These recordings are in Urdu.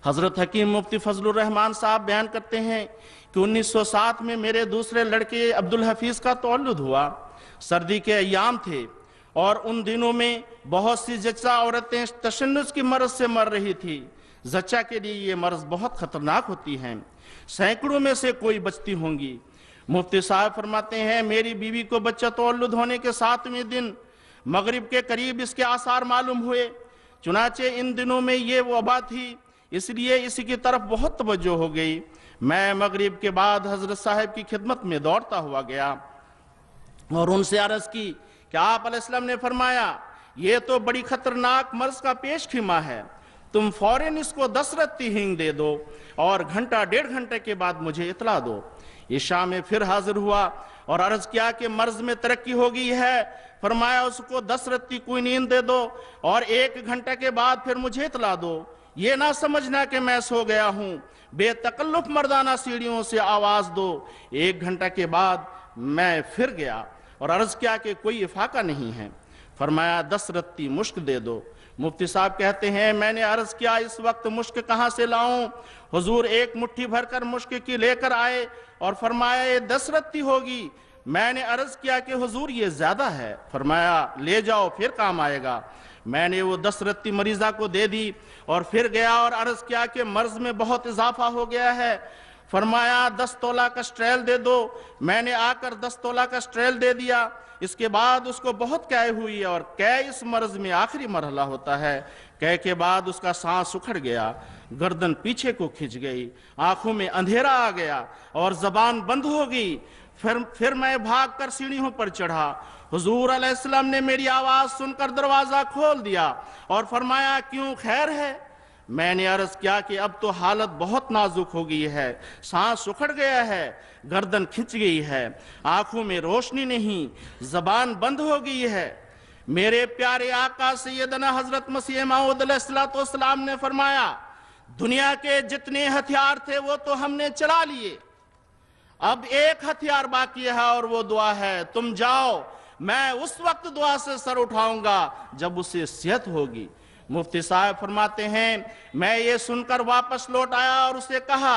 حضرت حکیم مفتی فضل الرحمان صاحب بیان کرتے ہیں کہ 1907 میں میرے دوسرے لڑکے عبدالحفیظ کا تولد ہوا۔ سردی کے ایام تھے اور ان دنوں میں بہت سی زچہ عورتیں تشنج کی مرض سے مر رہی تھی۔ زچہ کے لیے یہ مرض بہت خطرناک ہوتی ہیں، سینکڑوں میں سے کوئی بچتی ہوں گی۔ مفتی صاحب فرماتے ہیں میری بیوی کو بچہ تولد ہونے کے 7ویں دن مغرب کے قریب اس کے آثار معلوم ہوئے۔ چنانچہ ان دنوں میں یہ وبا تھی، اس لیے اسی کی طرف بہت توجہ ہو گئی۔ میں مغرب کے بعد حضرت صاحب کی خدمت میں دوڑتا ہوا گیا اور ان سے عرض کی کہ آپ علیہ السلام نے فرمایا یہ تو بڑی خطرناک مرض کا پیش خیمہ ہے، تم فوراً اس کو 10 رتی ہینگ دے دو اور گھنٹہ 1.5 گھنٹے کے بعد مجھے اطلاع دو۔ عشاء میں پھر حاضر ہوا اور عرض کیا کہ مرض میں ترقی ہو گئی ہے۔ فرمایا اس کو 10 رتی کوئی نیند دے دو اور 1 گھنٹے کے بعد پھر مجھے اطلاع دو، یہ نہ سمجھنا کہ میں سو گیا ہوں، بے تکلف مردانہ سیڑھیوں سے آواز دو۔ 1 گھنٹہ کے بعد میں پھر گیا اور عرض کیا کہ کوئی افاقہ نہیں ہے۔ فرمایا 10 رتی مشک دے دو۔ مفتی صاحب کہتے ہیں میں نے عرض کیا اس وقت مشک کہاں سے لاؤں؟ حضور 1 مٹھی بھر کر مشک کی لے کر آئے اور فرمایا یہ 10 رتی ہوگی۔ میں نے عرض کیا کہ حضور یہ زیادہ ہے۔ فرمایا لے جاؤ پھر کام آئے گا۔ میں نے وہ 10 رتی مریضہ کو دے دی اور پھر گیا اور عرض کیا کہ مرض میں بہت اضافہ ہو گیا ہے۔ فرمایا 10 تولہ کا سٹریل دے دو۔ میں نے آ کر 10 تولہ کا سٹریل دے دیا۔ اس کے بعد اس کو بہت قے ہوئی اور قے اس مرض میں آخری مرحلہ ہوتا ہے۔ قے کے بعد اس کا سانس اکھڑ گیا، گردن پیچھے کو کھنچ گئی، آنکھوں میں اندھیرا آ گیا اور زبان بند ہو گئی۔ پھر میں بھاگ کر سیڑھیوں پر چڑھا۔ حضور علیہ السلام نے میری آواز سن کر دروازہ کھول دیا اور فرمایا کیوں خیر ہے؟ میں نے عرض کیا کہ اب تو حالت بہت نازک ہو گئی ہے، سانس اکھڑ گیا ہے، گردن کھنچ گئی ہے، آنکھوں میں روشنی نہیں، زبان بند ہو گئی ہے۔ میرے پیارے آقا سیدنا حضرت مسیح موعود علیہ السلام نے فرمایا دنیا کے جتنے ہتھیار تھے وہ تو ہم نے چلا لیے، اب ایک ہتھیار باقی ہے اور وہ دعا ہے، تم جاؤ، میں اس وقت دعا سے سر اٹھاؤں گا جب اسے صحت ہوگی۔ مفتی صاحب فرماتے ہیں میں یہ سن کر واپس لوٹ آیا اور اسے کہا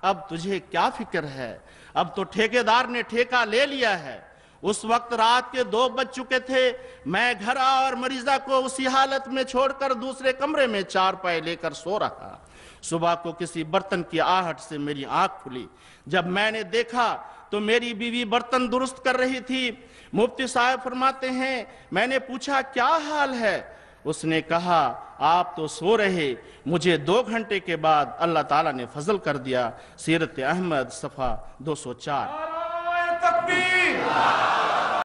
اب تجھے کیا فکر ہے؟ اب تو ٹھیکیدار نے ٹھیکہ لے لیا ہے۔ اس وقت رات کے 2 بج چکے تھے۔ میں گھر آیا اور مریضہ کو اسی حالت میں چھوڑ کر دوسرے کمرے میں 4 پائے لے کر سو رہا۔ صبح کو کسی برتن کی آہٹ سے میری آنکھ کھلی۔ جب میں نے دیکھا تو میری بیوی برتن درست کر رہی تھی۔ مفتی صاحب فرماتے ہیں میں نے پوچھا کیا حال ہے؟ اس نے کہا آپ تو سو رہے، مجھے 2 گھنٹے کے بعد اللہ تعالیٰ نے فضل کر دیا۔ سیرت احمد صفحہ 204۔